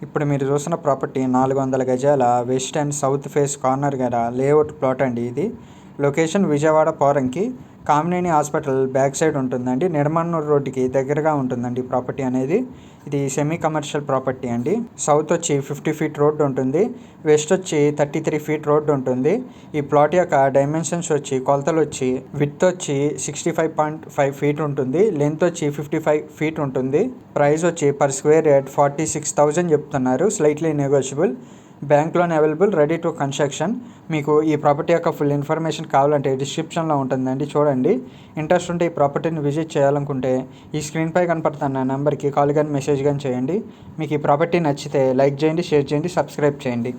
ఇప్పుడు మీరు చూస్తున్న ప్రాపర్టీ 400 గజాల west and south face corner గల లేఅవుట్ ప్లాట్ అండి. ఇది location Vijayawada Poranki Kamineni hospital back side ఉంటుందండి. నిర్మన్నూరు రోడ్డుకి దగ్గరగా ఉంటుందండి ఈ ప్రాపర్టీ అనేది. ఇది సెమీ కమర్షియల్ ప్రాపర్టీ అండి. సౌత్ వచ్చి 50 ఫీట్ రోడ్డు ఉంటుంది, వెస్ట్ వచ్చి 33 ఫీట్ రోడ్డు ఉంటుంది. ఈ ప్లాట్ యొక్క డైమెన్షన్స్ వచ్చి కొలతలు వచ్చి విడ్త్ వచ్చి 65.5 ఫీట్ ఉంటుంది, లెంత్ వచ్చి 55 ఫీట్ ఉంటుంది. ప్రైస్ వచ్చి పర్ స్క్వేర్ యార్డ్ 46,000 చెప్తున్నారు, slightly negotiable. Bank loan available, ready to construction. మీకు ఈ ప్రాపర్టీ యొక్క ఫుల్ ఇన్ఫర్మేషన్ కావాలంటే డిస్క్రిప్షన్లో ఉంటుందండి, చూడండి. ఇంట్రెస్ట్ ఉంటే ఈ ప్రాపర్టీని విజిట్ చేయాలనుకుంటే ఈ స్క్రీన్పై కనపడుతున్న నెంబర్కి కాల్ కానీ మెసేజ్ కానీ చేయండి. మీకు ఈ ప్రాపర్టీ నచ్చితే లైక్ చేయండి, షేర్ చేయండి, సబ్స్క్రైబ్ చేయండి.